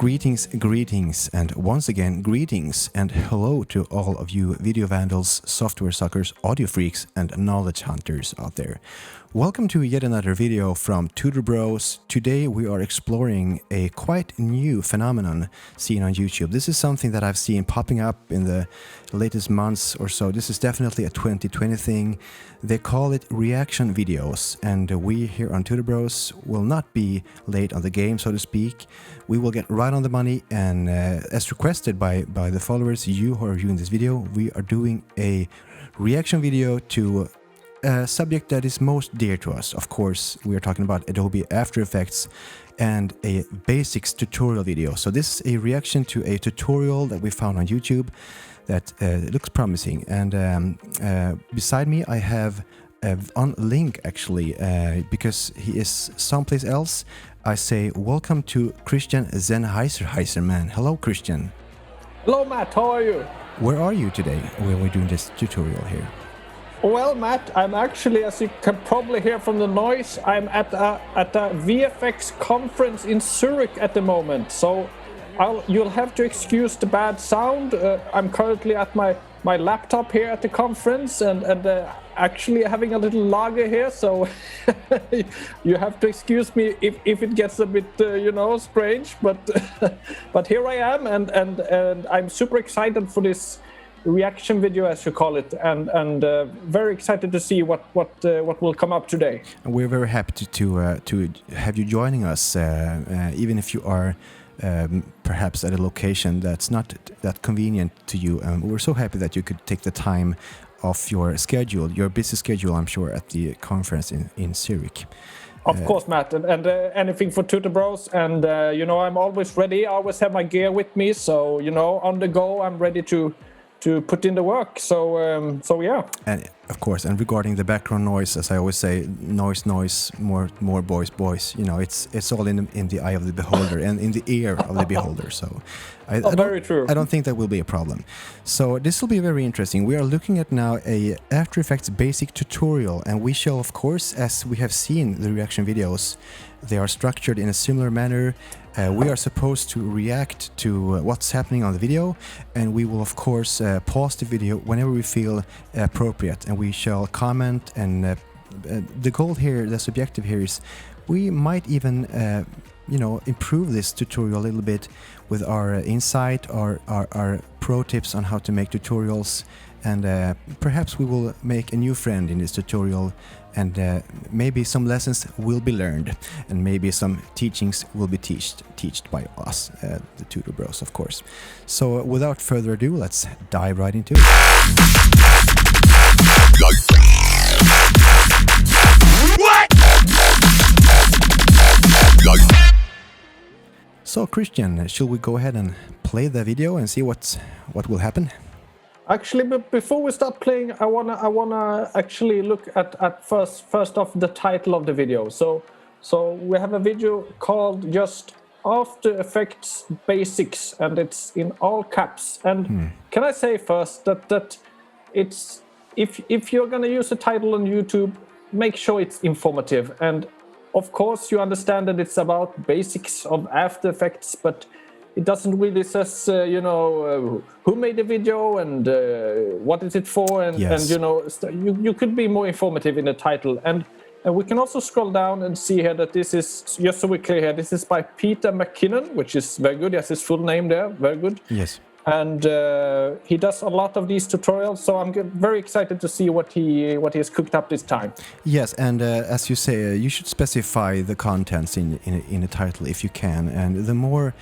Greetings, and once again, greetings and hello to all of you video vandals, software suckers, audio freaks, and knowledge hunters out there. Welcome to yet another video from Tutor Bros. Today we are exploring a quite new phenomenon seen on YouTube. This is something that I've seen popping up in the latest months or so. This is definitely a 2020 thing. They call it reaction videos, and we here on Tutor Bros will not be late on the game, so to speak. We will get right on the money, and as requested by the followers, you who are viewing this video, we are doing a reaction video to a subject that is most dear to us. Of course, we are talking about Adobe After Effects and a basics tutorial video. So this is a reaction to a tutorial that we found on YouTube that looks promising. And beside me, I have on Link actually, because he is someplace else. I say welcome to Christian Zenheiser man. Hello, Christian. Hello, Matt. How are you? Where are you today when we're doing this tutorial here? Well, Matt, I'm actually, as you can probably hear from the noise, I'm at a VFX conference in Zurich at the moment. So you'll have to excuse the bad sound. I'm currently at my laptop here at the conference and actually having a little lager here. So you have to excuse me if it gets a bit, strange. But here I am, and I'm super excited for this reaction video, as you call it, and very excited to see what will come up today. And we're very happy to have you joining us, even if you are perhaps at a location that's not that convenient to you. We're so happy that you could take the time off your schedule, your busy schedule, I'm sure, at the conference in Zurich. Of course, Matt, and anything for Tutor Bros, and I'm always ready. I always have my gear with me, so on the go, I'm ready to put in the work. So yeah. And of course, and regarding the background noise, as I always say, noise, more boys. It's all in the eye of the beholder and in the ear of the beholder. So very true. I don't think that will be a problem. So this will be very interesting. We are looking at now a After Effects basic tutorial, and we shall, of course, as we have seen the reaction videos, they are structured in a similar manner. We are supposed to react to what's happening on the video, and we will of course pause the video whenever we feel appropriate, and we shall comment. And the goal here, the objective here, is we might even improve this tutorial a little bit with our insight, our pro tips on how to make tutorials, and perhaps we will make a new friend in this tutorial, and maybe some lessons will be learned, and maybe some teachings will be taught by us, the Tutor Bros, of course. So without further ado, let's dive right into it. So Christian, should we go ahead and play the video and see what will happen? Actually, but before we start playing, I wanna actually look at first off the title of the video. So we have a video called just After Effects Basics, and it's in all caps. And can I say first that it's if you're gonna use a title on YouTube, make sure it's informative. And of course, you understand that it's about basics of After Effects, but it doesn't really says, who made the video and what is it for, and, yes. and you could be more informative in the title. And we can also scroll down and see here that this is, just so we're clear here, this is by Peter McKinnon, which is very good. He has his full name there, very good. Yes. And he does a lot of these tutorials, so I'm very excited to see what he has cooked up this time. Yes, and as you say, you should specify the contents in the title if you can. And the more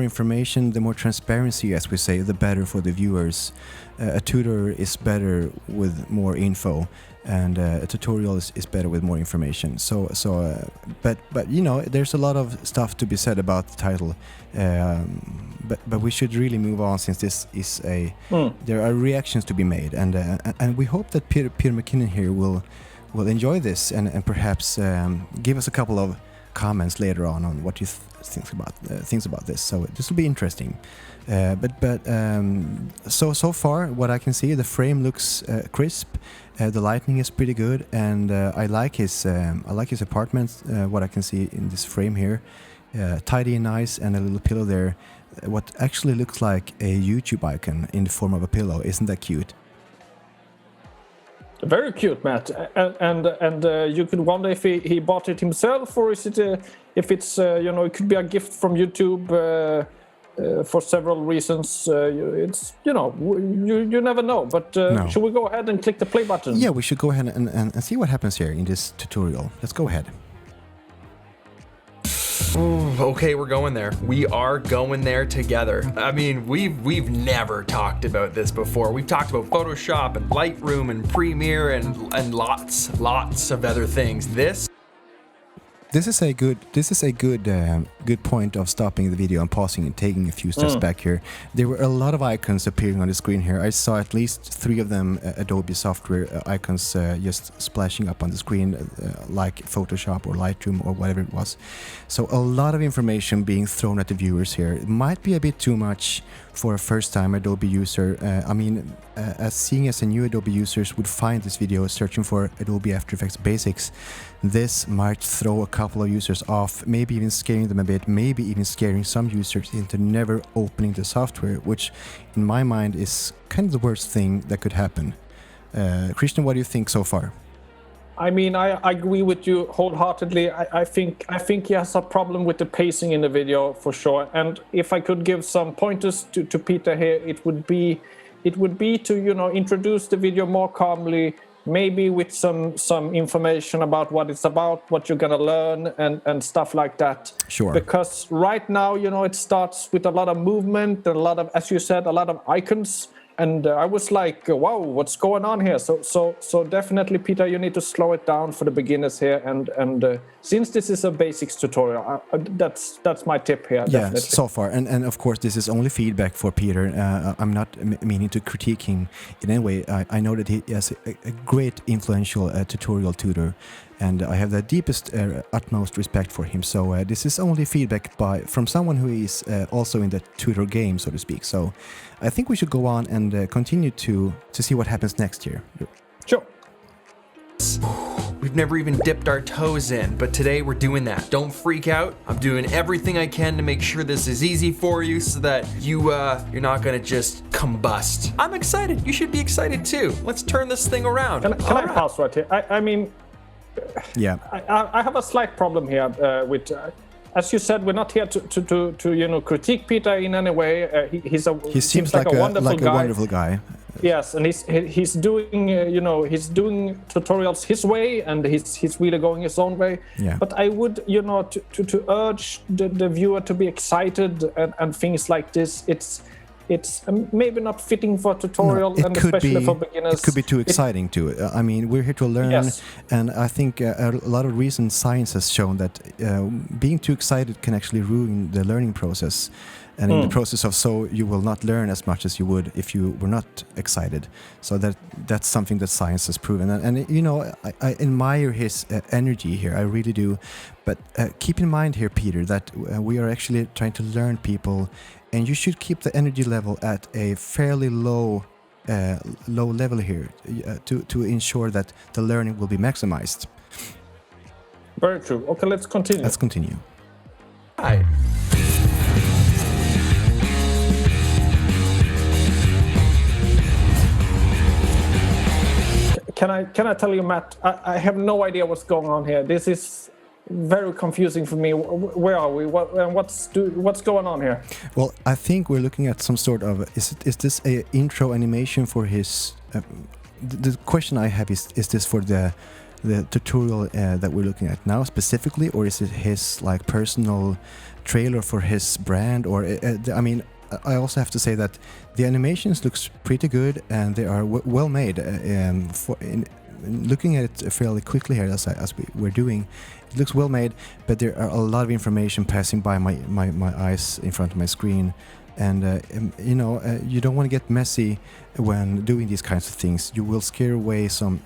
information, the more transparency, as we say, the better for the viewers. A tutor is better with more info, and a tutorial is better with more information. But there's a lot of stuff to be said about the title. But we should really move on, since this is there are reactions to be made, and we hope that Peter McKinnon here will enjoy this and perhaps give us a couple of comments later on what you think about this. So this will be interesting. So far, what I can see, the frame looks crisp. The lighting is pretty good, and I like his apartment. What I can see in this frame here, tidy and nice, and a little pillow there. What actually looks like a YouTube icon in the form of a pillow. Isn't that cute? Very cute, Matt. And you could wonder if he bought it himself, or is it if it's it could be a gift from YouTube for several reasons. It's you never know. But No. should we go ahead and click the play button? Yeah, we should go ahead and see what happens here in this tutorial. Let's go ahead. Ooh, okay, we're going there. We are going there together. I mean, we've never talked about this before. We've talked about Photoshop and Lightroom and Premiere and lots of other things. This is a good point of stopping the video and pausing and taking a few steps back here. There were a lot of icons appearing on the screen here. I saw at least 3 of them Adobe software icons just splashing up on the screen, like Photoshop or Lightroom or whatever it was. So a lot of information being thrown at the viewers here. It might be a bit too much for a first-time Adobe user. Seeing as a new Adobe users would find this video searching for Adobe After Effects Basics, this might throw a couple of users off, maybe even scaring them a bit, maybe even scaring some users into never opening the software, which in my mind is kind of the worst thing that could happen. Christian, what do you think so far? I mean, I agree with you wholeheartly. I think he has a problem with the pacing in the video for sure. And if I could give some pointers to Peter here, it would be to introduce the video more calmly, maybe with some information about what it's about, what you're gonna learn, and stuff like that. Sure. Because right now, it starts with a lot of movement, a lot of, as you said, a lot of icons. And I was like, wow, what's going on here? So definitely, Peter, you need to slow it down for the beginners here. And since this is a basics tutorial, that's my tip here. Yeah, definitely. so far. And of course, this is only feedback for Peter. I'm not meaning to critique him in any way. I know that he has a great influential tutorial tutor. And I have the deepest, utmost respect for him. So this is only feedback from someone who is also in the tutor game, so to speak. So I think we should go on and continue to see what happens next here. Sure. We've never even dipped our toes in, but today we're doing that. Don't freak out. I'm doing everything I can to make sure this is easy for you so that you're not gonna just combust. I'm excited. You should be excited too. Let's turn this thing around. Can I pause right here? I mean, yeah, I have a slight problem here with. As you said, we're not here to critique Peter in any way. He seems like a wonderful guy. Yes, and he's doing he's doing tutorials his way, and he's really going his own way. Yeah. But I would to urge the viewer to be excited and things like this. It's maybe not fitting for a tutorial, and especially for beginners. It could be too exciting too. I mean, we're here to learn, yes. And I think a lot of recent science has shown that being too excited can actually ruin the learning process. And in the process of you will not learn as much as you would if you were not excited. So that's something that science has proven. And I admire his energy here. I really do. But keep in mind here, Peter, that we are actually trying to learn people. And you should keep the energy level at a fairly low level here to ensure that the learning will be maximized. Very true. Okay, let's continue. Let's continue. Hi. Can I tell you, Matt? I have no idea what's going on here. This is very confusing for me. Where are we? What's going on here? Well, I think we're looking at some sort of is this a intro animation for his? The question I have is this for the tutorial that we're looking at now specifically, or is it his personal trailer for his brand? Or I mean, I also have to say that the animations looks pretty good and they are well made. Looking at it fairly quickly here as we're doing, it looks well made, but there are a lot of information passing by my eyes in front of my screen, and you don't want to get messy when doing these kinds of things. You will scare away some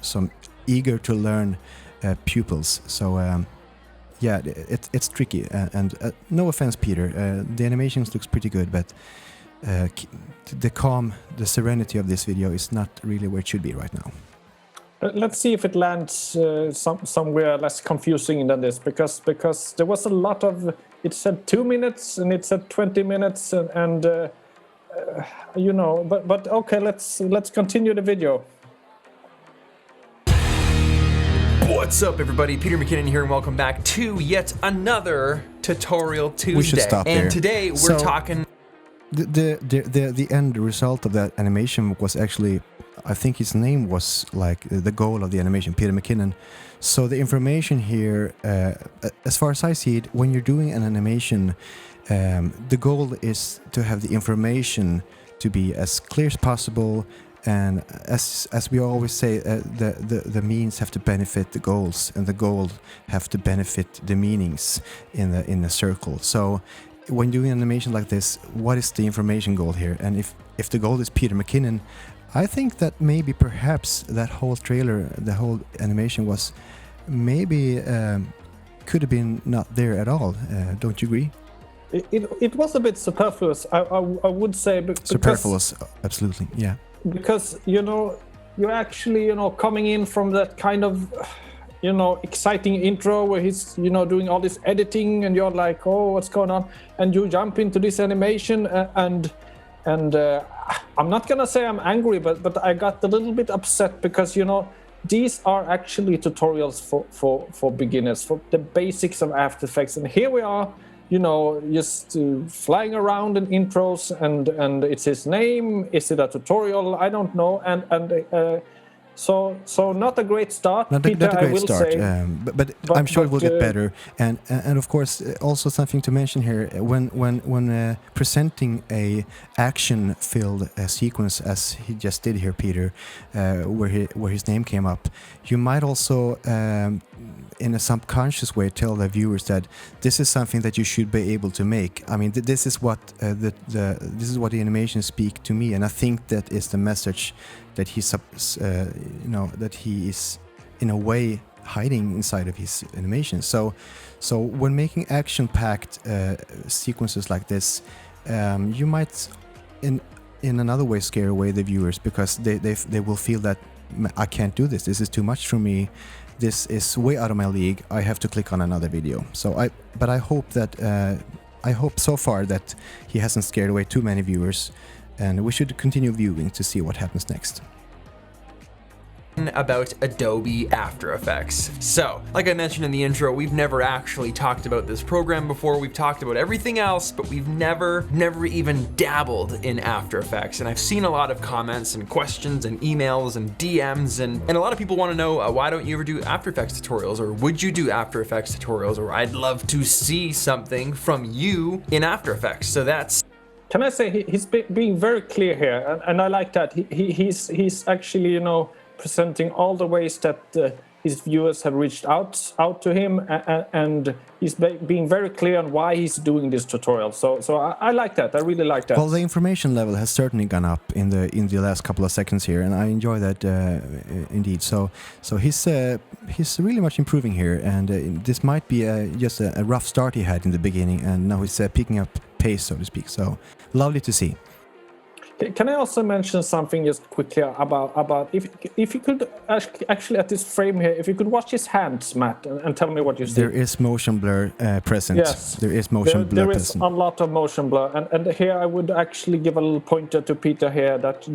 eager to learn pupils. So yeah, it's tricky, and no offense, Peter, the animations looks pretty good, but the serenity of this video is not really where it should be right now. Let's see if it lands somewhere less confusing than this, because there was a lot of it said 2 minutes and it said 20 minutes and you know, but okay, let's continue the video. What's up, everybody? Peter McKinnon here, and welcome back to yet another Tutorial Tuesday. We should stop there. And today we're talking. The end result of that animation was actually, I think his name was like the goal of the animation, Peter McKinnon. So the information here, as far as I see it, when you're doing an animation, the goal is to have the information to be as clear as possible, and as we always say, the means have to benefit the goals, and the goal have to benefit the meanings in the circle. So when doing an animation like this, what is the information goal here? And if the goal is Peter McKinnon, I think that maybe perhaps that whole trailer, the whole animation was maybe could have been not there at all. Don't you agree? It was a bit superfluous, I would say. Superfluous, absolutely, yeah. Because, you know, you're actually, you know, coming in from that kind of, you know, exciting intro where he's, you know, doing all this editing and you're like, oh, what's going on? And you jump into this animation and I'm not gonna say I'm angry, but I got a little bit upset because, you know, these are actually tutorials for beginners, for the basics of After Effects. And here we are, you know, just flying around in intros and it's his name. Is it a tutorial? I don't know. So not a great start, Peter, not a great start, but I'm sure it will get better. And of course, also something to mention here, when presenting a action-filled sequence, as he just did here, Peter, where his name came up, you might also, in a subconscious way, tell the viewers that this is something that you should be able to make. I mean, this is what this is what the animations speak to me, and I think that is the message that he's, you know, that he is in a way hiding inside of his animation. So when making action-packed sequences like this, you might, in another way, scare away the viewers, because they will feel that I can't do this. This is too much for me. This is way out of my league. I have to click on another video. But I hope that I hope so far that he hasn't scared away too many viewers. And we should continue viewing to see what happens next. About Adobe After Effects. So, like I mentioned in the intro, we've never actually talked about this program before. We've talked about everything else, but we've never even dabbled in After Effects. And I've seen a lot of comments and questions and emails and DMs, and a lot of people want to know, why don't you ever do After Effects tutorials, or would you do After Effects tutorials, or I'd love to see something from you in After Effects. So that's... Can I say he's being very clear here, and I like that. He's actually, you know, presenting all the ways that his viewers have reached out to him, and he's being very clear on why he's doing this tutorial. So I like that. I really like that. Well, the information level has certainly gone up in the last couple of seconds here, and I enjoy that indeed. So he's really much improving here, and this might be just a rough start he had in the beginning, and now he's picking up pace, so to speak. So lovely to see. Can I also mention something just quickly about if you could actually at this frame here, if you could watch his hands, Matt, and tell me what you see. There is motion blur present. Yes, there is motion blur present. There is a lot of motion blur, and here I would actually give a little pointer to Peter here that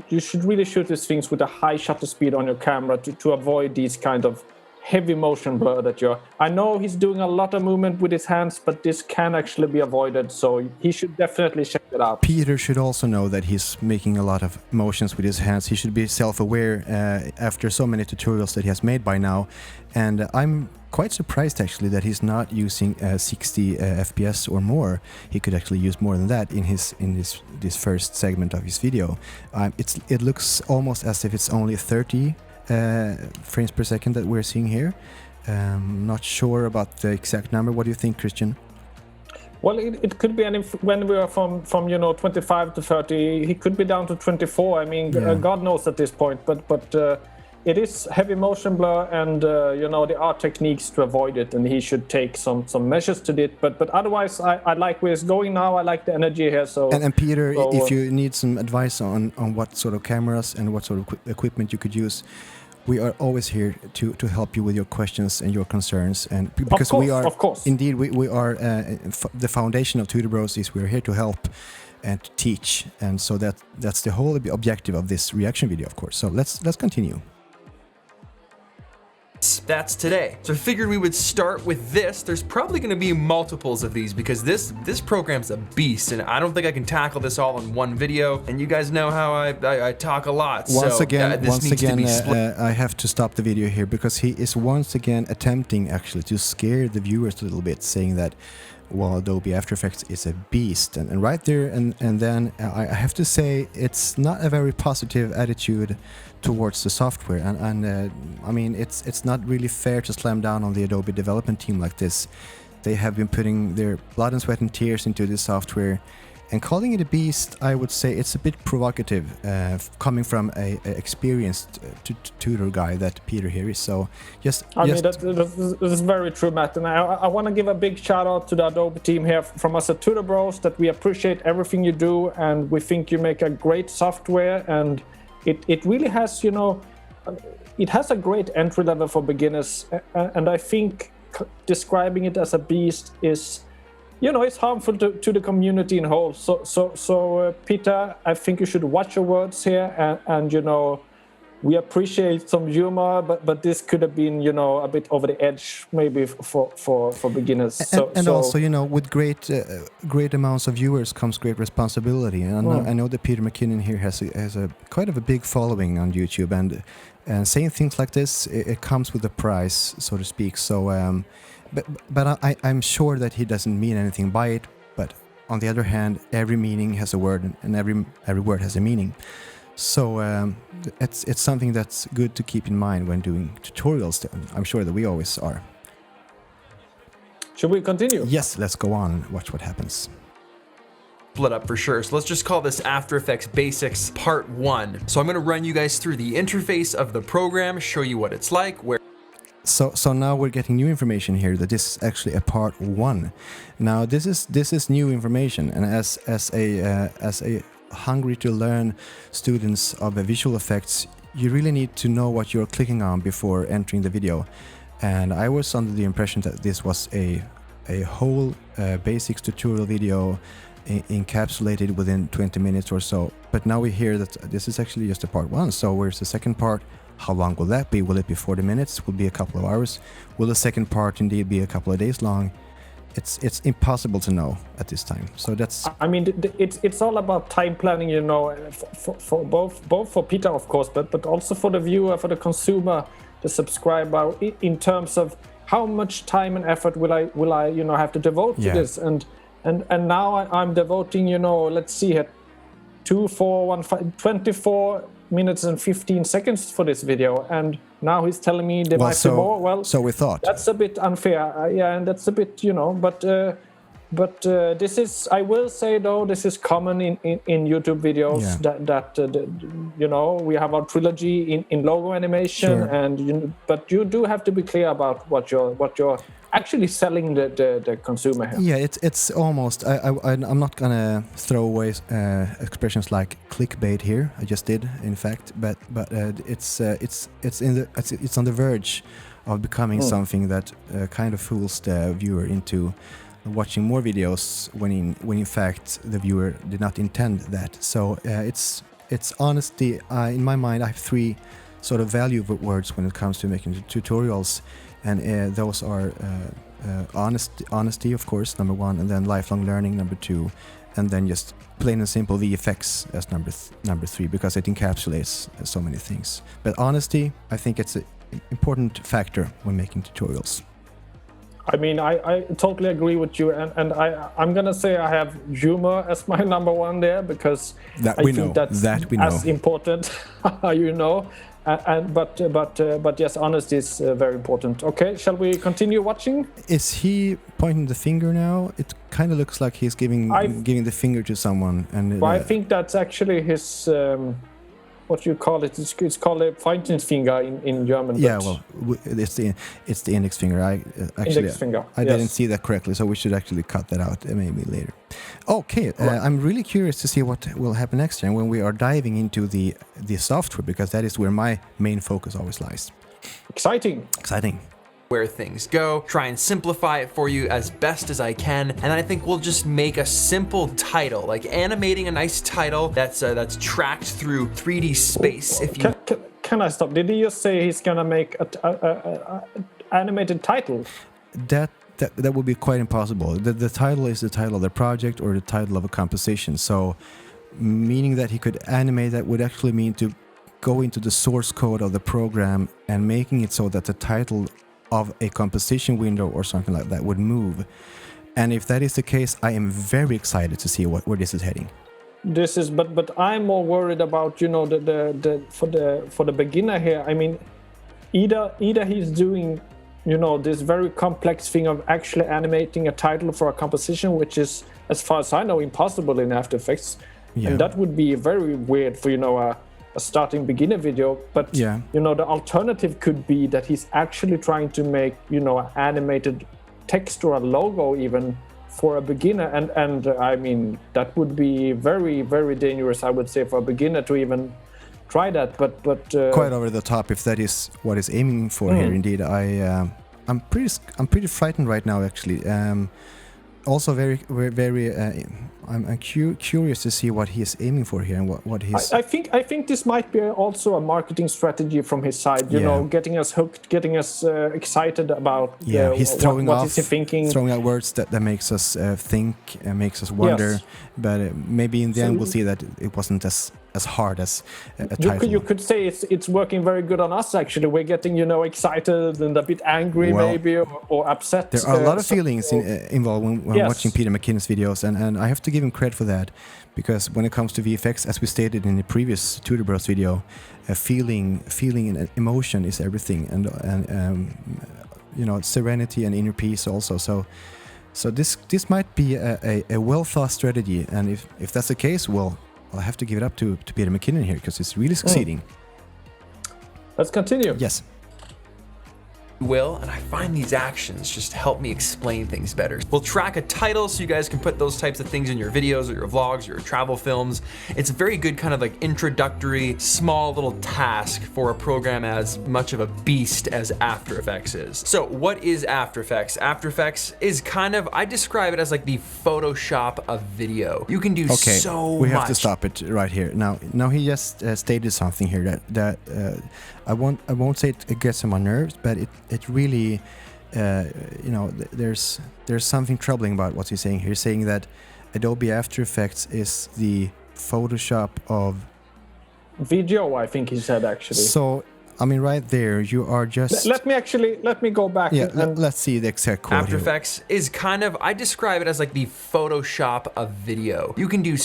you should really shoot these things with a high shutter speed on your camera to avoid these kind of heavy motion blur that you're... I know he's doing a lot of movement with his hands, but this can actually be avoided, so he should definitely check it out. Peter should also know that he's making a lot of motions with his hands. He should be self-aware after so many tutorials that he has made by now, and I'm quite surprised actually that he's not using 60 FPS or more. He could actually use more than that in this first segment of his video. It looks almost as if it's only 30 frames per second that we're seeing here. Not sure about the exact number. What do you think, Christian? Well, it could be when we are from 25 to 30, he could be down to 24. I mean, yeah. God knows at this point, but it is heavy motion blur, and there are techniques to avoid it, and he should take some measures to it. But otherwise, I like where it's going now. I like the energy here. So and Peter, if you need some advice on what sort of cameras and what sort of equipment you could use, we are always here to help you with your questions and your concerns, and because we are, of course, indeed, we are the foundation of Tutor Bros is we're here to help and to teach, and so that's the whole objective of this reaction video, of course. So let's continue. That's today. So I figured we would start with this. There's probably going to be multiples of these because this program's a beast, and I don't think I can tackle this all in one video. And you guys know how I talk a lot. Once again, I I have to stop the video here because he is once again attempting actually to scare the viewers a little bit, saying that, well, Adobe After Effects is a beast, and right there, and then I have to say it's not a very positive attitude towards the software, and I mean it's not really fair to slam down on the Adobe development team like this. They have been putting their blood and sweat and tears into this software, and calling it a beast, I would say it's a bit provocative, coming from a experienced tutor guy that Peter here is. So I mean that is very true, Matt, and I want to give a big shout out to the Adobe team here from us at Tutor Bros, that we appreciate everything you do, and we think you make a great software, and it really has, you know, it has a great entry level for beginners, and I think describing it as a beast is, you know, it's harmful to the community in whole. So Peter, I think you should watch your words here, and you know, we appreciate some humor, but this could have been, you know, a bit over the edge maybe for beginners. And also, you know, with great amounts of viewers comes great responsibility. And I know that Peter McKinnon here has a quite of a big following on YouTube, and saying things like this, it comes with a price, so to speak. So, but I'm sure that he doesn't mean anything by it. But on the other hand, every meaning has a word, and every word has a meaning. So it's something that's good to keep in mind when doing tutorials. I'm sure that we always are. Should we continue? Yes, let's go on and watch what happens. Split up for sure. So let's just call this After Effects Basics Part 1. So I'm going to run you guys through the interface of the program, show you what it's like, where. So now we're getting new information here that this is actually a part 1. Now this is new information, and as a hungry to learn students of visual effects, you really need to know what you're clicking on before entering the video. And I was under the impression that this was a whole basics tutorial video encapsulated within 20 minutes or so. But now we hear that this is actually just a part 1. So where's the second part? How long will that be? Will it be 40 minutes? Will it be a couple of hours? Will the second part indeed be a couple of days long? It's impossible to know at this time. So that's. I mean, it's all about time planning, you know, for both for Peter, of course, but also for the viewer, for the consumer, the subscriber, in terms of how much time and effort will I you know, have to devote to this, and now I'm devoting, you know, let's see here, 24 minutes and 15 seconds for this video, and now he's telling me there might be more. Well, so we thought that's a bit unfair, yeah, and that's a bit, you know, but this is, I will say though, this is common in YouTube videos, that you know, we have our trilogy in logo animation, sure. And but you do have to be clear about what you're actually selling the consumer here. Yeah, it's almost. I'm not gonna throw away expressions like clickbait here. I just did, in fact, but it's on the verge of becoming something that kind of fools the viewer into watching more videos when in fact the viewer did not intend that. So it's honesty. In my mind, I have 3 sort of value words when it comes to making tutorials. And those are honesty, of course, number 1, and then lifelong learning, number 2, and then just plain and simple VFX as number 3, because it encapsulates so many things. But honesty, I think it's an important factor when making tutorials. I mean, I totally agree with you, and I'm gonna say I have humor as my number 1 there, because I think that's as important, you know. But yes, honesty is very important. Okay, shall we continue watching? Is he pointing the finger now? It kind of looks like he's giving the finger to someone, and well, I think that's actually his what you call it. It's called a Finger in German. Yeah, but well, it's the index finger. I actually index finger. I didn't see that correctly, so we should actually cut that out maybe later. Okay, I'm really curious to see what will happen next year when we are diving into the software, because that is where my main focus always lies. Exciting. Where things go, try and simplify it for you as best as I can, and I think we'll just make a simple title, like animating a nice title that's tracked through 3D space. If you can I stop? Did he just say he's gonna make a animated title? That would be quite impossible. The title is the title of the project or the title of a composition. So, meaning that he could animate that would actually mean to go into the source code of the program and making it so that the title of a composition window or something like that would move. And if that is the case, I am very excited to see where this is heading. But I'm more worried about, you know, for the beginner here. I mean, either he's doing, you know, this very complex thing of actually animating a title for a composition, which is, as far as I know, impossible in After Effects. Yeah. And that would be very weird for, you know, a starting beginner video. But, yeah, you know, the alternative could be that he's actually trying to make, you know, an animated text or a logo even for a beginner. And I mean, that would be very, very dangerous, I would say, for a beginner to even try that. But quite over the top if that is what he's aiming for here. Indeed, I'm pretty frightened right now, actually. Also very I'm curious to see what he is aiming for here and what he's. I think this might be also a marketing strategy from his side. You know, getting us hooked, getting us excited about. Yeah, he's throwing what is he thinking? Throwing out words that makes us think and makes us wonder. Yes. But maybe in the end we'll see that it wasn't as hard as a title. You could say it's working very good on us. Actually, we're getting, you know, excited and a bit angry, maybe, or upset. There are a lot of feelings involved when watching Peter McKinnon's videos, and I have to give him credit for that, because when it comes to VFX, as we stated in the previous Tutor Bros video, feeling and emotion is everything, and you know, serenity and inner peace also. So this might be a well thought strategy, and if that's the case, well, I'll have to give it up to Peter McKinnon here, because it's really succeeding. Let's continue. Yes. Will, and I find these actions just help me explain things better. We'll track a title so you guys can put those types of things in your videos or your vlogs or your travel films. It's a very good kind of like introductory, small little task for a program as much of a beast as After Effects is. So what is After Effects? After Effects is kind of, I describe it as like the Photoshop of video. You can do so much. We have to stop it right here. Now he just stated something here that I won't say it gets on my nerves, but it really, you know, there's something troubling about what he's saying here. He's saying that Adobe After Effects is the Photoshop of video, I think he said, actually. So, I mean, right there, you are just... Let me go back. Yeah, let's see the exact quote After Effects is kind of, I describe it as like the Photoshop of video. You can do...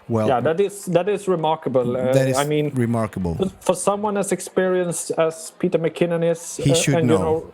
Well, yeah, that is remarkable. That is, I mean, remarkable. For someone as experienced as Peter McKinnon is, he should know. You know,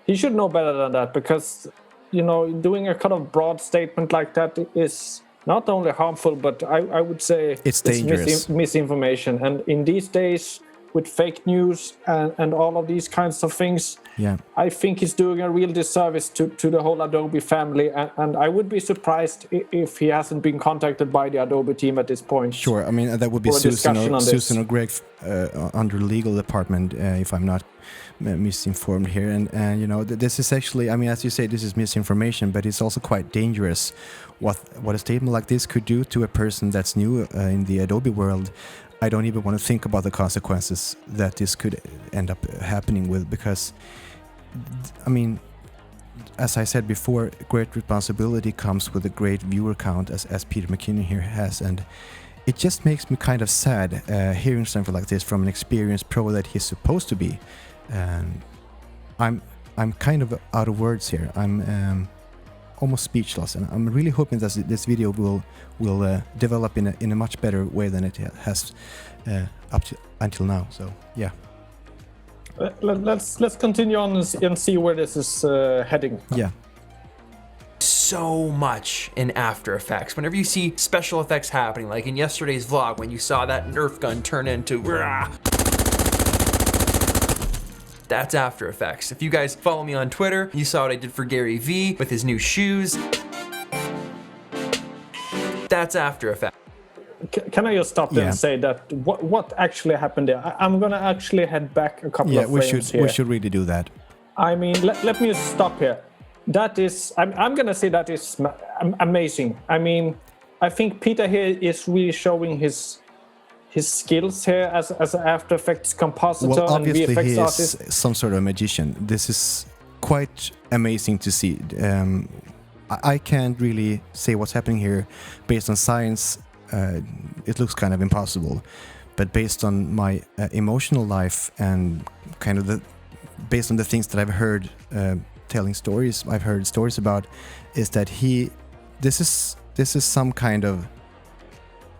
he should know better than that, because, you know, doing a kind of broad statement like that is not only harmful, but I would say it's dangerous. Misinformation. And in these days, with fake news and all of these kinds of things, yeah, I think he's doing a real disservice to the whole Adobe family, and I would be surprised if he hasn't been contacted by the Adobe team at this point. Sure, I mean, that would be Susan or Greg under legal department, if I'm not misinformed here. And you know, this is actually, I mean, as you say, this is misinformation, but it's also quite dangerous what a statement like this could do to a person that's new in the Adobe world. I don't even want to think about the consequences that this could end up happening with, because, I mean, as I said before, great responsibility comes with a great viewer count, as Peter McKinnon here has, and it just makes me kind of sad hearing something like this from an experienced pro that he's supposed to be. And I'm kind of out of words here. I'm almost speechless, and I'm really hoping that this video will develop in a much better way than it has until now. So yeah, let's continue on and see where this is heading. Yeah. so much in After Effects. Whenever you see special effects happening, like in yesterday's vlog when you saw that Nerf gun turn into that's After Effects. If you guys follow me on Twitter, you saw what I did for Gary V with his new shoes. That's After Effects. Can I just stop there and say that what actually happened there? I'm gonna actually head back a couple of frames here. We should really do that. I mean, let me just stop here. That is, I'm gonna say that is amazing. I mean, I think Peter here is really showing his skills here as an After Effects compositor and VFX he artist. is some sort of magician. This is quite amazing to see. I can't really say what's happening here based on science. It looks kind of impossible, but based on my emotional life and kind of based on the things that I've heard telling stories, I've heard stories about, is that this is some kind of.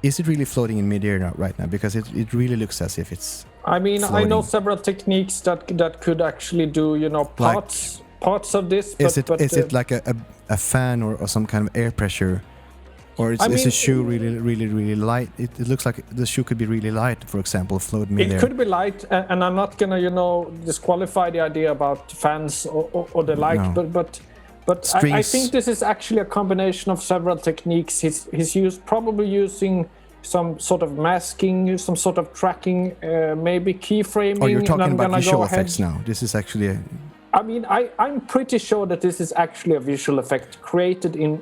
Is it really floating in midair right now? Because it really looks as if it's. I mean, floating. I know several techniques that could actually do, parts of this. Is it like a fan or some kind of air pressure, or is the shoe really light? It looks like the shoe could be really light, for example, floating midair. It could be light, and I'm not gonna disqualify the idea about fans or the light, No. but I think this is actually a combination of several techniques. He's probably using some sort of masking, some sort of tracking, maybe keyframing. Oh, you're talking and I'm about gonna visual go ahead. effects now. This is actually I mean, I'm pretty sure that this is actually a visual effect created in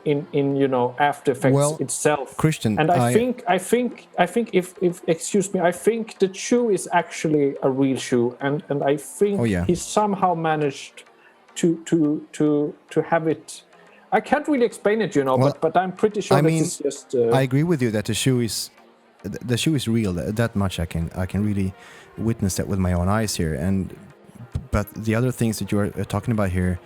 After Effects itself. Christian, and I think if excuse me, I think the shoe is actually a real shoe, and I think he somehow managed to have it. I can't really explain it, but I'm pretty sure it's just. I agree with you that the shoe is real. That much I can really witness that with my own eyes here. But the other things that you are talking about here,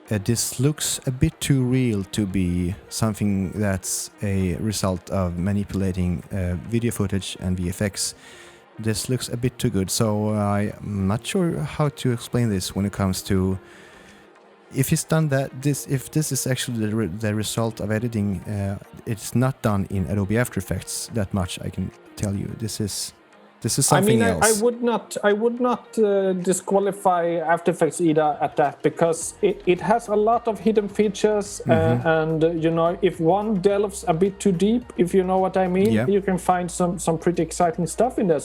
this looks a bit too real to be something that's a result of manipulating video footage and VFX. This looks a bit too good. So I'm not sure how to explain this when it comes to. If he's done that, if this is actually the result of editing, it's not done in Adobe After Effects that much. I can tell you, this is something else. I would not disqualify After Effects either at that, because it has a lot of hidden features, and if one delves a bit too deep, if you know what I mean, you can find some pretty exciting stuff in there.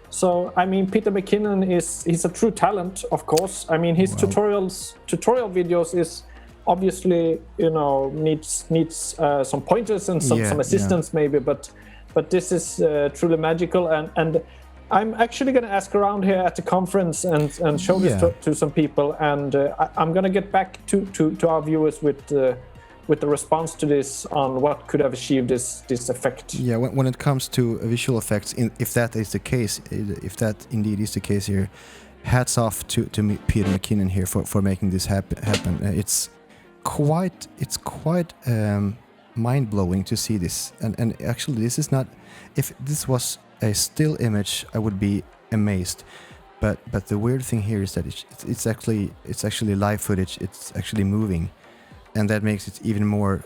So I mean, Peter McKinnon he's a true talent, of course. I mean, his tutorial videos is obviously needs some pointers and some assistance maybe, but this is truly magical, and I'm actually going to ask around here at the conference and show this to some people, and I'm going to get back to our viewers with the response to this on what could have achieved this effect. Yeah, when it comes to visual effects, if that is the case, if that indeed is the case here, hats off to Peter McKinnon here for making this happen. It's quite mind-blowing to see this, and actually this is not. If this was a still image, I would be amazed. But the weird thing here is that it's actually live footage. It's actually moving, and that makes it even more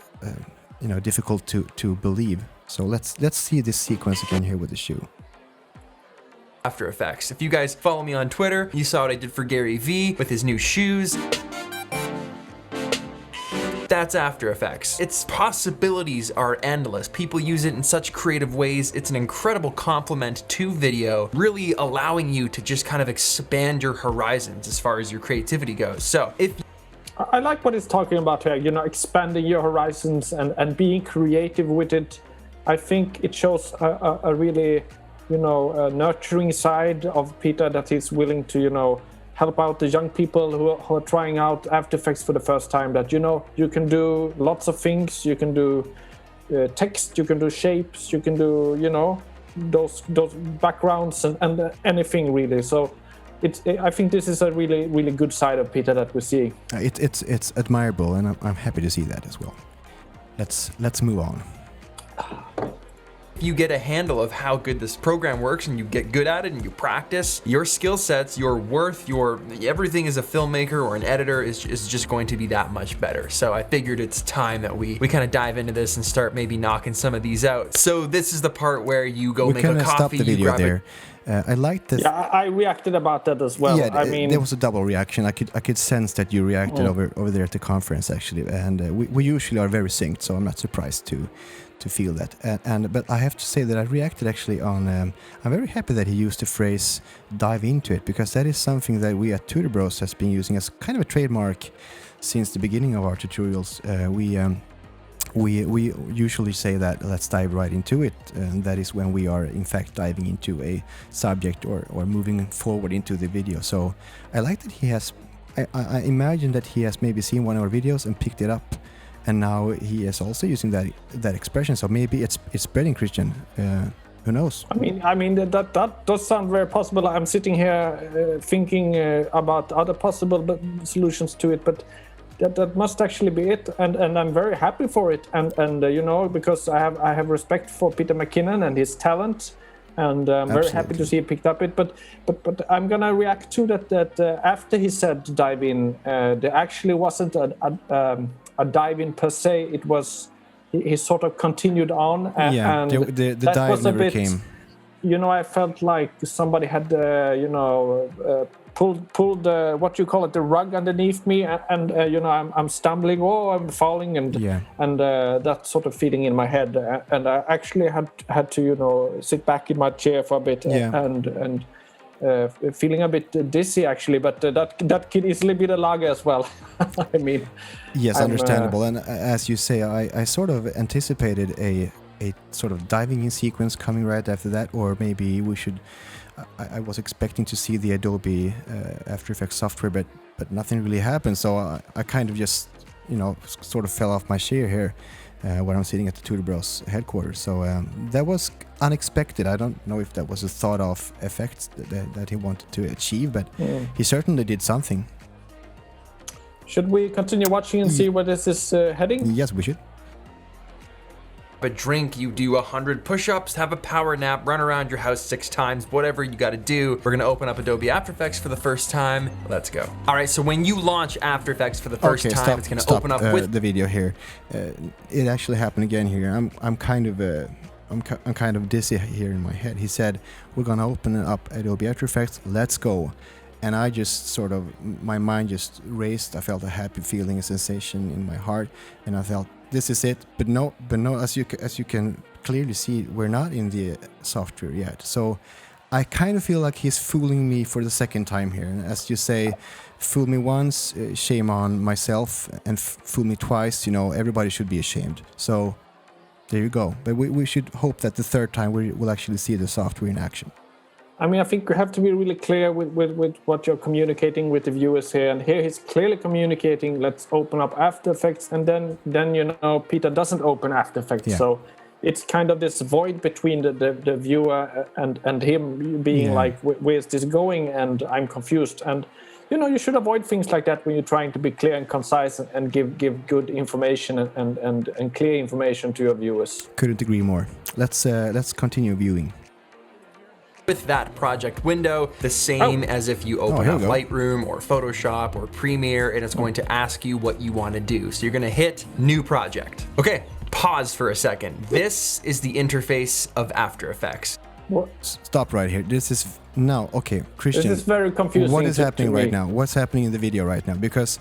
difficult to believe. So let's see this sequence again here with the shoe. After Effects. If you guys follow me on Twitter, you saw what I did for Gary V with his new shoes. That's After Effects. Its possibilities are endless. People use it in such creative ways. It's an incredible complement to video, really allowing you to just kind of expand your horizons as far as your creativity goes. So I like what he's talking about here, expanding your horizons and being creative with it. I think it shows a really, nurturing side of Peter, that he's willing to, help out the young people who are trying out After Effects for the first time, that, you can do lots of things. You can do text, you can do shapes, you can do, those backgrounds and anything really. So I think this is a really, really good side of Peter that we see. It's admirable, and I'm happy to see that as well. Let's move on. you get a handle of how good this program works and you get good at it and you practice, your skill sets, your worth, your everything as a filmmaker or an editor is just going to be that much better. So I figured it's time that we kind of dive into this and start maybe knocking some of these out. So this is the part where you go make a coffee. Stop the video there. I liked this. Yeah, I reacted about that as well. Yeah, I mean, there was a double reaction. I could sense that you reacted over there at the conference actually, and we usually are very synced, so I'm not surprised to feel that. But I have to say that I reacted actually on. I'm very happy that he used the phrase "dive into it" because that is something that we at Tutor Bros has been using as kind of a trademark since the beginning of our tutorials. We usually say that let's dive right into it, and that is when we are in fact diving into a subject or moving forward into the video. So I like that he has, I imagine that he has maybe seen one of our videos and picked it up, and now he is also using that expression. So maybe it's spreading, Christian. Who knows? I mean that does sound very possible. I'm sitting here thinking about other possible solutions to it, but that must actually be it, and I'm very happy for it, and you know, because I have respect for Peter McKinnon and his talent, and I'm very happy to see he picked up it. But I'm gonna react to that after he said dive in, there actually wasn't a dive in per se. It was he sort of continued on, and the that dive was a never bit, came. You know, I felt like somebody had pulled what you call it, the rug underneath me, and you know, I'm stumbling, I'm falling, and that sort of feeling in my head, and I actually had to, you know, sit back in my chair for a bit, and feeling a bit dizzy actually, but that could easily be the lager as well. I mean, yes, understandable. And as you say, I sort of anticipated a sort of diving in sequence coming right after that, or maybe we should. I was expecting to see the Adobe After Effects software, but nothing really happened. So I kind of just, you know, sort of fell off my chair here when I'm sitting at the Tutor Bros headquarters. So that was unexpected. I don't know if that was a thought of effect that he wanted to achieve, but he certainly did something. Should we continue watching and see where this is heading? Yes, we should. A drink, you do 100 push-ups, have a power nap, run around your house 6 times, whatever you got to do. We're gonna open up Adobe After Effects for the first time. Let's go. All right, so when you launch After Effects for the first time, it's gonna open up with the video here. It actually happened again here. I'm kind of dizzy here in my head. He said, "We're gonna open up Adobe After Effects. Let's go." And I just sort of, my mind just raced. I felt a happy feeling, a sensation in my heart, and I felt, this is it. But no, as you can clearly see, we're not in the software yet. So I kind of feel like he's fooling me for the second time here. And as you say, fool me once, shame on myself, and fool me twice, you know, everybody should be ashamed. So there you go. But we should hope that the third time we will actually see the software in action. I mean, I think you have to be really clear with what you're communicating with the viewers here. And here he's clearly communicating, let's open up After Effects. And then you know, Peter doesn't open After Effects. Yeah. So it's kind of this void between the viewer and him being like, where's this going? And I'm confused. And, you know, you should avoid things like that when you're trying to be clear and concise and give good information and clear information to your viewers. Couldn't agree more. Let's continue viewing. With that project window, the same as if you open up Lightroom or Photoshop or Premiere, and it's going to ask you what you want to do. So you're going to hit New Project. Okay, pause for a second. This is the interface of After Effects. What? Stop right here. This is now, okay, Christian. This is very confusing. What is happening right now? What's happening in the video right now? Because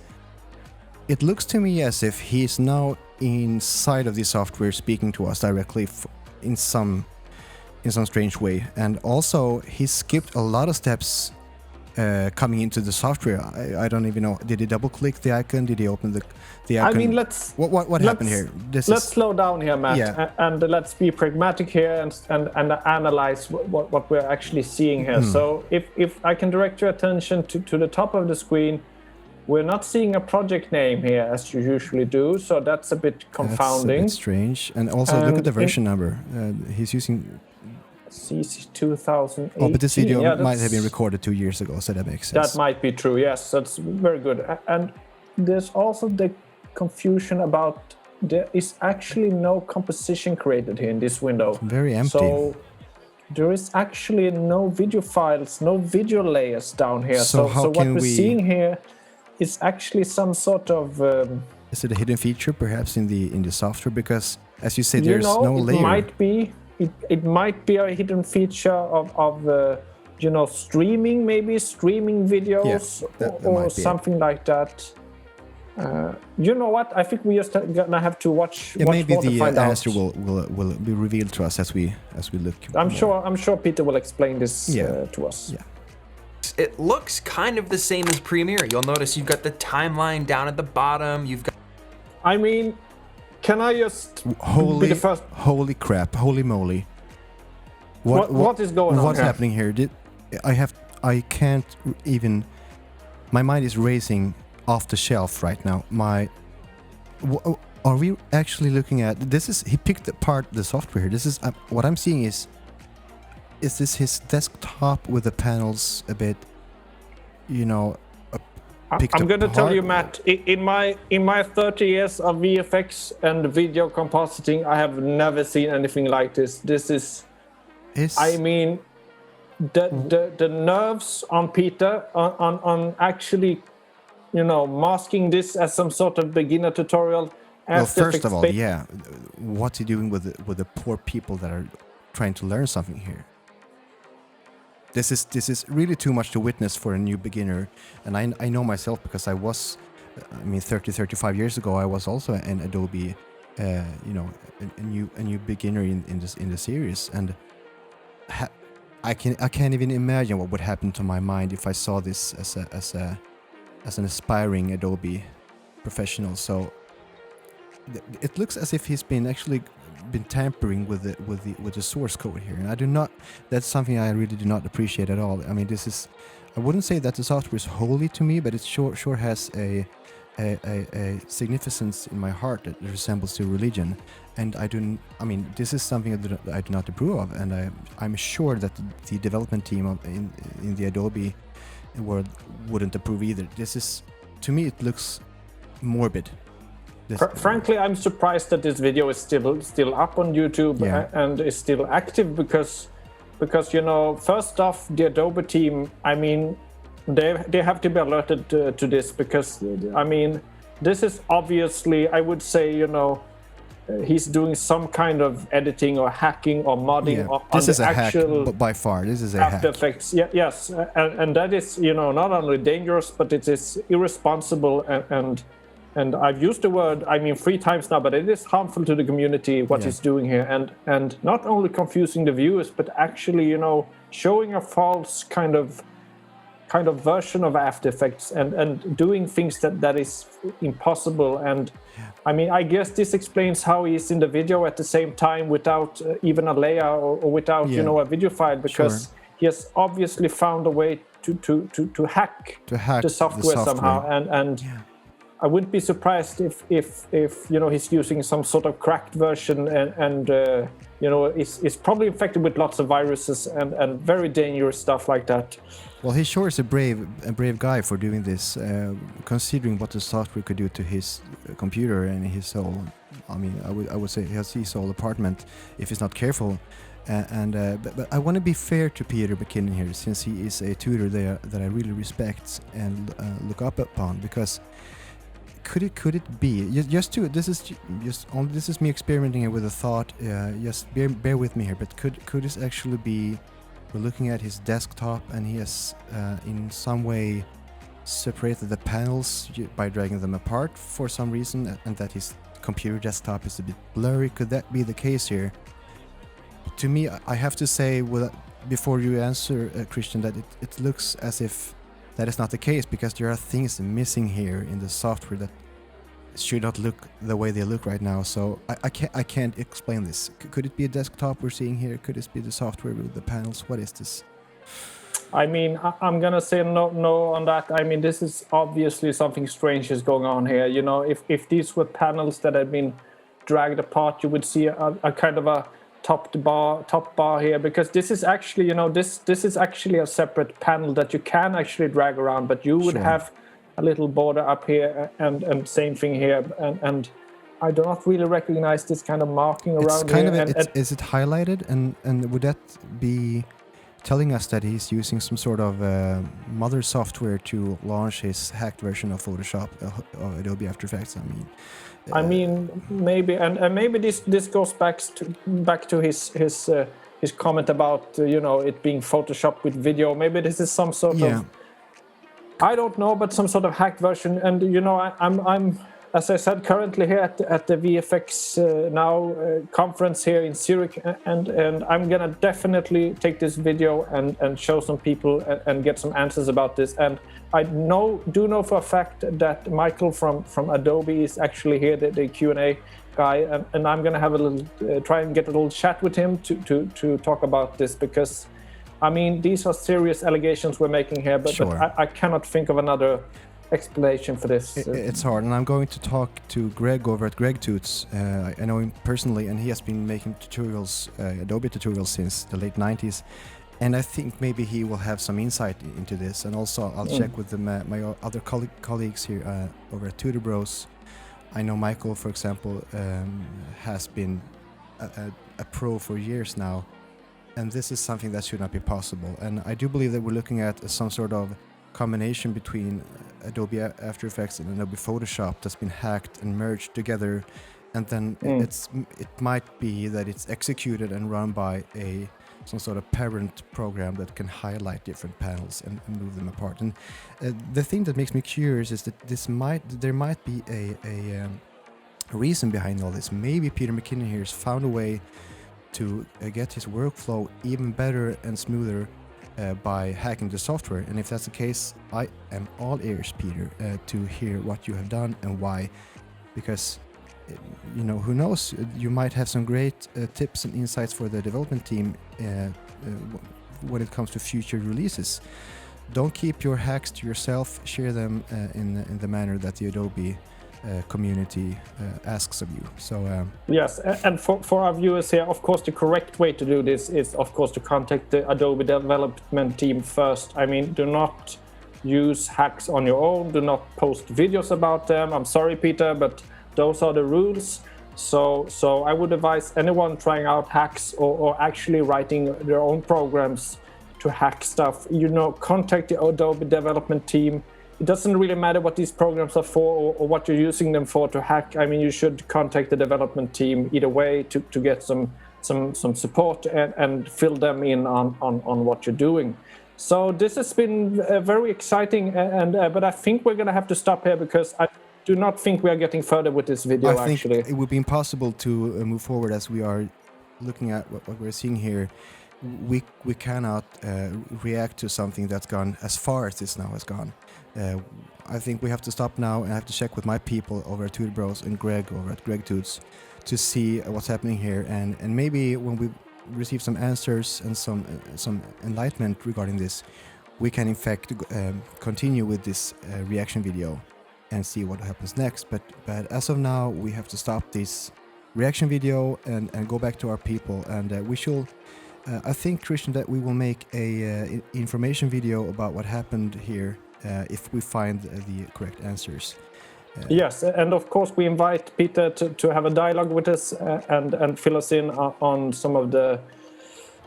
it looks to me as if he's now inside of the software speaking to us directly in some strange way, and also he skipped a lot of steps coming into the software. I don't even know. Did he double click the icon? Did he open the icon? I mean, what happened here? Let's slow down here, Matt, and let's be pragmatic here and analyze what we're actually seeing here. So if I can direct your attention to the top of the screen, we're not seeing a project name here as you usually do, so that's a bit confounding. That's a bit strange. And also look at the version number. He's using CC 2018. Oh, but this video might have been recorded 2 years ago, so that makes sense. That might be true, yes. That's very good. And there's also the confusion about there is actually no composition created here in this window. Very empty. So there is actually no video files, no video layers down here. So how what can we're we- seeing here is actually some sort of Is it a hidden feature perhaps in the software? Because as you say, you there's know, no it layer. it might be a hidden feature of streaming, maybe streaming videos that or might be it. something like that. You know what? I think we just gonna have to watch. Yeah, watch maybe more to the find answer out. will be revealed to us as we look. I'm sure Peter will explain this to us. Yeah. It looks kind of the same as Premiere. You'll notice you've got the timeline down at the bottom. You've got I mean, can I just be Holy, the first? holy crap! Holy moly! What is going on What's here? happening here? I can't even. My mind is racing off the shelf right now. Are we actually looking at this? He picked apart the software here. This is what I'm seeing is this his desktop with the panels a bit, picked I'm going to tell apart? you, Matt. In my 30 years of VFX and video compositing, I have never seen anything like this. This is, I mean, the nerves on Peter on actually, masking this as some sort of beginner tutorial. Well, first of all, yeah, what's he doing with the poor people that are trying to learn something here? This is really too much to witness for a new beginner, and I know myself because I was, 35 years ago I was also an Adobe, a new beginner in the series, and I can't even imagine what would happen to my mind if I saw this as an aspiring Adobe professional. So it looks as if he's been tampering with the source code here, and that's something I really do not appreciate at all. I mean, I wouldn't say that the software is holy to me, but it sure has a significance in my heart that resembles to religion, and this is something that I do not approve of, and I'm sure that the development team in the Adobe world wouldn't approve either. To me, it looks morbid. Frankly, I'm surprised that this video is still up on YouTube and is still active because first off, the Adobe team, they have to be alerted to this because this is obviously, I would say, he's doing some kind of editing or hacking or modding on the actual hack, by far. This is a After hack. Effects. Yes, and that is not only dangerous, but it is irresponsible and I've used the word 3 times now, but it is harmful to the community what he's doing here, and not only confusing the viewers, but actually showing a false kind of version of After Effects and doing things that is impossible. And I guess this explains how he's in the video at the same time without even a layer or without a video file, because he has obviously found a way to hack the software somehow, and I wouldn't be surprised if he's using some sort of cracked version and is probably infected with lots of viruses and very dangerous stuff like that. Well, he sure is a brave guy for doing this, considering what the software could do to his computer and his whole. I would say his whole apartment if he's not careful. But I want to be fair to Peter McKinnon here, since he is a tutor that I really respect and look up upon, because. Could it be this is me experimenting here with a thought, just bear with me here, but could this actually be, we're looking at his desktop and he has in some way separated the panels by dragging them apart for some reason, and that his computer desktop is a bit blurry? Could that be the case here? To me, I have to say, before you answer, Christian, that it looks as if that is not the case, because there are things missing here in the software that should not look the way they look right now. So I can't explain this. Could it be a desktop we're seeing here? Could this be the software with the panels? What is this? I'm gonna say no on that. This is obviously something strange is going on here. If these were panels that had been dragged apart, you would see a kind of a top bar here, because this is actually this is actually a separate panel that you can actually drag around, but you would have a little border up here and same thing here, and I do not really recognize this kind of marking around It's kind here. of is it highlighted, and would that be telling us that he's using some sort of mother software to launch his hacked version of Photoshop, of Adobe After Effects? I mean, maybe, and maybe this goes back to his comment about it being photoshopped with video. Maybe this is some sort of, I don't know, but some sort of hacked version. And I'm as I said, currently here at the VFX Now conference here in Zurich, and I'm gonna definitely take this video and show some people and get some answers about this. And I do know for a fact that Michael from Adobe is actually here, the Q&A guy, and I'm gonna have a little try and get a little chat with him to talk about this, because I mean, these are serious allegations we're making here, but I cannot think of another explanation for this. It's hard, and I'm going to talk to Greg over at Greg Toots. I know him personally, and he has been making tutorials, Adobe tutorials, since the late 90s, and I think maybe he will have some insight into this. And also I'll check with my other colleagues here over at Tutor Bros. I know Michael, for example, has been a pro for years now, and this is something that should not be possible. And I do believe that we're looking at some sort of combination between Adobe After Effects and Adobe Photoshop that's been hacked and merged together, and then it might be that it's executed and run by some sort of parent program that can highlight different panels and move them apart. And the thing that makes me curious is that there might be a reason behind all this. Maybe Peter McKinnon here has found a way to get his workflow even better and smoother by hacking the software. And if that's the case, I am all ears, Peter, to hear what you have done and why, because who knows, you might have some great tips and insights for the development team when it comes to future releases. Don't keep your hacks to yourself, share them in the manner that the Adobe community asks of you. So yes, and for our viewers here, of course, the correct way to do this is, of course, to contact the Adobe development team first. I mean, do not use hacks on your own. Do not post videos about them. I'm sorry, Peter, but those are the rules. So I would advise anyone trying out hacks or actually writing their own programs to hack stuff, contact the Adobe development team. It doesn't really matter what these programs are for or what you're using them for to hack. I mean, you should contact the development team either way to get some support and fill them in on what you're doing. So this has been very exciting, but I think we're going to have to stop here, because I do not think we are getting further with this video. I think it would be impossible to move forward as we are looking at what we're seeing here. We cannot react to something that's gone as far as this now has gone. I think we have to stop now, and I have to check with my people over at Tutor Bros and Greg over at Greg Toots to see what's happening here, and maybe when we receive some answers and some enlightenment regarding this, we can in fact continue with this reaction video and see what happens next. But as of now, we have to stop this reaction video and go back to our people, and we shall. I think, Christian, that we will make a information video about what happened here if we find the correct answers. Yes, and of course we invite Peter to have a dialogue with us and fill us in on some of the,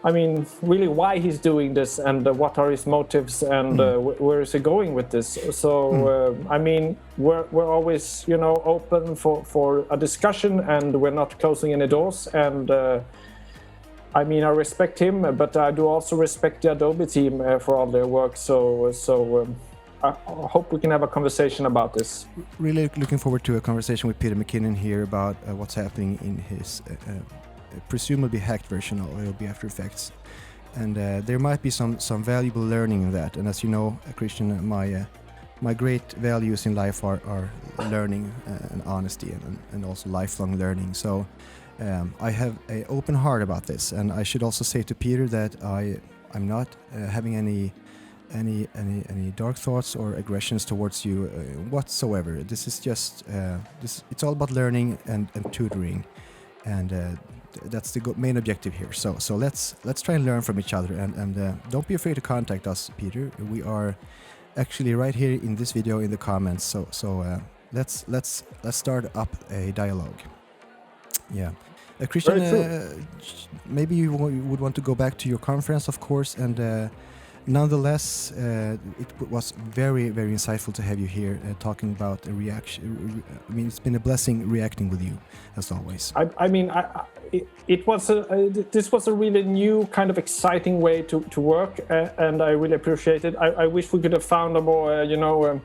I mean, really why he's doing this and what are his motives and where is he going with this. So, I mean, we're always, open for a discussion, and we're not closing any doors. And I mean, I respect him, but I do also respect the Adobe team for all their work. So I hope we can have a conversation about this. Really looking forward to a conversation with Peter McKinnon here about what's happening in his presumably hacked version of Adobe After Effects. And there might be some valuable learning in that. And as you know, Christian, my great values in life are learning and honesty and also lifelong learning. So I have an open heart about this, and I should also say to Peter that I'm not having any dark thoughts or aggressions towards you whatsoever. This is just it's all about learning and tutoring, and that's the main objective here. So let's try and learn from each other, and don't be afraid to contact us, Peter. We are actually right here in this video in the comments. So let's start up a dialogue. Yeah. Christian, maybe you would want to go back to your conference, of course, and nonetheless, it was very, very insightful to have you here talking about a reaction. I mean, it's been a blessing reacting with you, as always. This was a really new kind of exciting way to work, and I really appreciate it. I wish we could have found a more,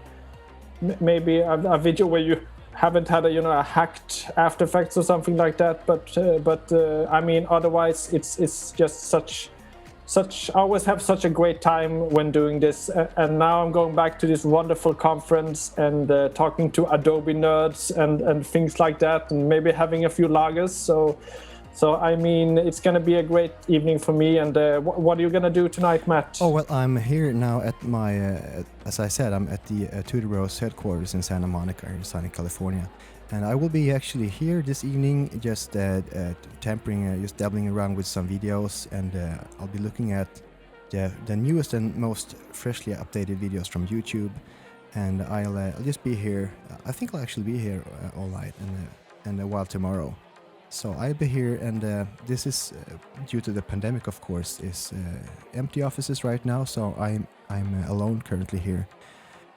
maybe a video where you haven't had a hacked After Effects or something like that. But I mean, otherwise, it's just such. I always have such a great time when doing this, and now I'm going back to this wonderful conference and talking to Adobe nerds and things like that, and maybe having a few lagers. So I mean, it's going to be a great evening for me. And what are you going to do tonight, Matt? Oh, well, I'm here now at my, as I said, I'm at the Tutor Bros headquarters in Santa Monica, in Southern California. And I will be actually here this evening, just tampering, just dabbling around with some videos, and I'll be looking at the newest and most freshly updated videos from YouTube. And I'll just be here. I think I'll actually be here all night and a while tomorrow. So I'll be here, and this is due to the pandemic, of course, is empty offices right now. So I'm alone currently here,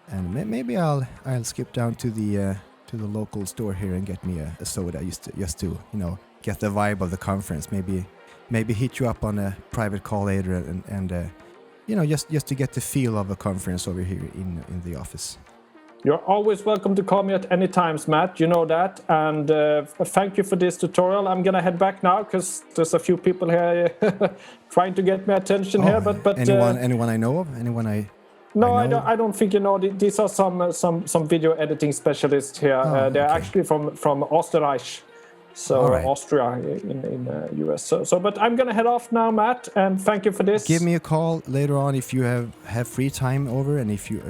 and maybe I'll skip down to the local store here and get me a soda just to get the vibe of the conference. Maybe hit you up on a private call later and just to get the feel of a conference over here in the office. You're always welcome to call me at any times, Matt. You know that. And thank you for this tutorial. I'm gonna head back now because there's a few people here trying to get my attention here. But anyone I know of? Anyone I? No, I don't think you know. These are some video editing specialists here. They're actually from Österreich, so right. Austria in US. So, but I'm gonna head off now, Matt, and thank you for this. Give me a call later on if you have free time over, and if you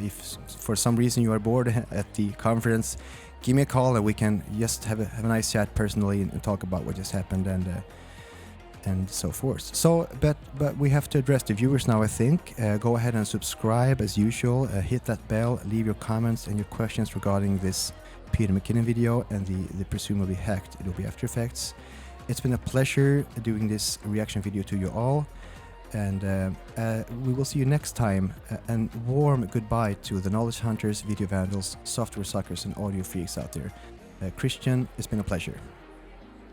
if for some reason you are bored at the conference, give me a call and we can just have a nice chat personally and talk about what just happened and so forth. So, but we have to address the viewers now, I think. Go ahead and subscribe as usual. Hit that bell. Leave your comments and your questions regarding this Peter McKinnon video and the presumably hacked Adobe After Effects. It's been a pleasure doing this reaction video to you all, and we will see you next time. And warm goodbye to the knowledge hunters, video vandals, software suckers, and audio freaks out there. Christian, it's been a pleasure.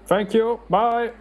Thank you. Bye.